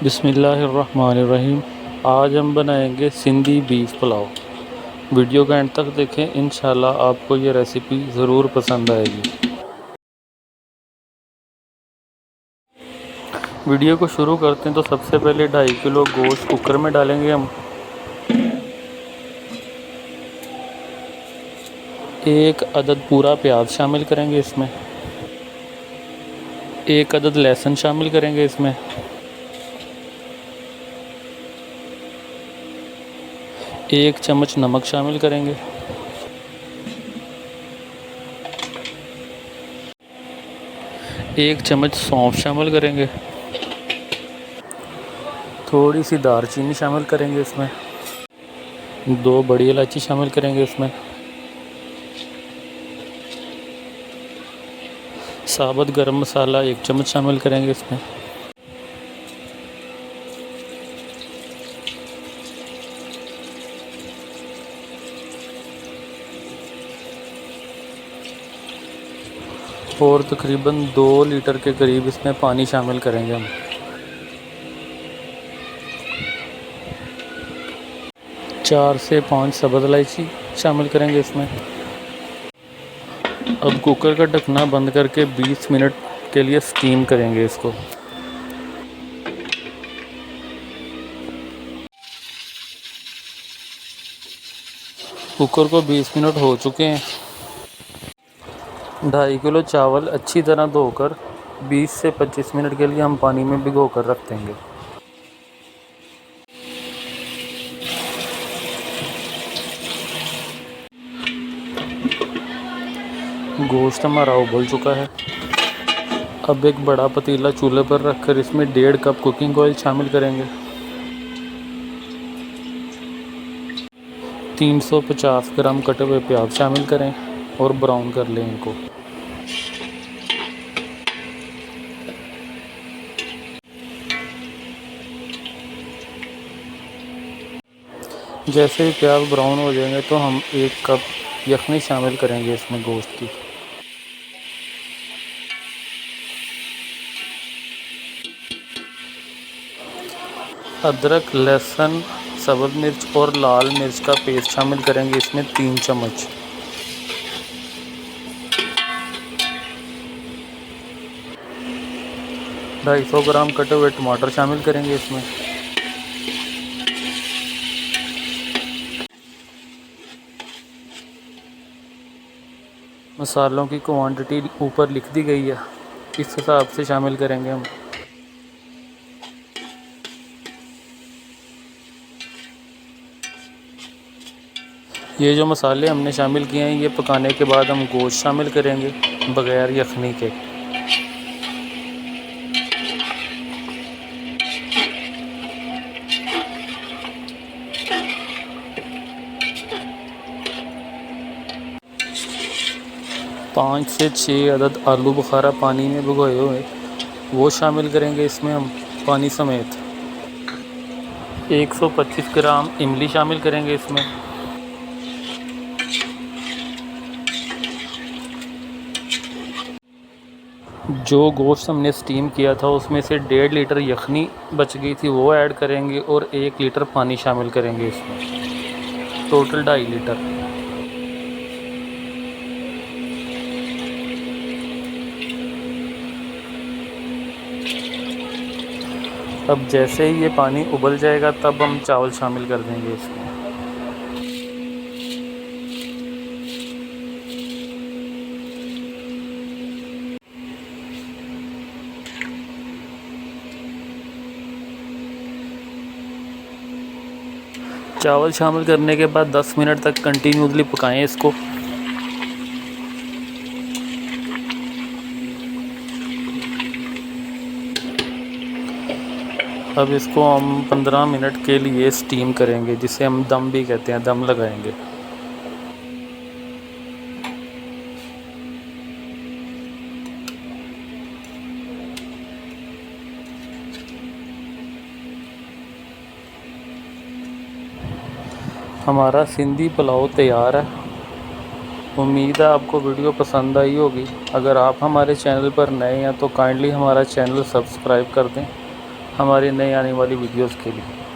बिस्मिल्लाहिर्रहमानिर्रहीम। आज हम बनाएंगे सिंधी बीफ पुलाव। वीडियो का एंड तक देखें, इंशाल्लाह आपको ये रेसिपी ज़रूर पसंद आएगी। वीडियो को शुरू करते हैं तो सबसे पहले 2.5 किलो गोश्त कुकर में डालेंगे हम। एक अदद पूरा प्याज शामिल करेंगे इसमें। एक अदद लहसुन शामिल करेंगे इसमें। एक चम्मच नमक शामिल करेंगे। एक चम्मच सौंफ शामिल करेंगे। थोड़ी सी दालचीनी शामिल करेंगे इसमें। 2 बड़ी इलायची शामिल करेंगे इसमें। साबुत गरम मसाला 1 चम्मच शामिल करेंगे इसमें। और तकरीबन 2 लीटर के करीब इसमें पानी शामिल करेंगे हम। 4 से 5 सब्ज़ इलायची शामिल करेंगे इसमें। अब कुकर का ढकना बंद करके 20 मिनट के लिए स्टीम करेंगे इसको। कुकर को 20 मिनट हो चुके हैं। 2.5 किलो चावल अच्छी तरह धोकर 20 से 25 मिनट के लिए हम पानी में भिगो कर रख देंगे। गोश्त हमारा उबल चुका है। अब एक बड़ा पतीला चूल्हे पर रखकर इसमें 1.5 कप कुकिंग ऑयल शामिल करेंगे। 350 ग्राम कटे हुए प्याज शामिल करें और ब्राउन कर लें इनको। जैसे ही प्याज ब्राउन हो जाएंगे तो हम 1 कप यखनी शामिल करेंगे इसमें गोश्त की। अदरक, लहसुन, सब्ज़ मिर्च और लाल मिर्च का पेस्ट शामिल करेंगे इसमें 3 चम्मच। ढाई सौ ग्राम कटे हुए टमाटर शामिल करेंगे इसमें। मसालों की क्वांटिटी ऊपर लिख दी गई है, इस हिसाब से शामिल करेंगे हम। ये जो मसाले हमने शामिल किए हैं, ये पकाने के बाद हम गोश्त शामिल करेंगे बग़ैर यखनी के। पाँच से 6 अदद आलू बुखारा पानी में भिगोए हुए वो शामिल करेंगे इसमें हम पानी समेत। 125 ग्राम इमली शामिल करेंगे इसमें। जो गोश्त हमने स्टीम किया था उसमें से 1.5 लीटर यखनी बच गई थी वो ऐड करेंगे और 1 लीटर पानी शामिल करेंगे इसमें, टोटल 2.5 लीटर। अब जैसे ही ये पानी उबल जाएगा तब हम चावल शामिल कर देंगे इसमें। चावल शामिल करने के बाद 10 मिनट तक कंटिन्यूसली पकाएं इसको। अब इसको हम 15 मिनट के लिए स्टीम करेंगे, जिसे हम दम भी कहते हैं, दम लगाएंगे। हमारा सिंधी पुलाव तैयार है। उम्मीद है आपको वीडियो पसंद आई होगी। अगर आप हमारे चैनल पर नए हैं तो काइंडली हमारा चैनल सब्सक्राइब कर दें। हमारी नई आने वाली वीडियोस के लिए।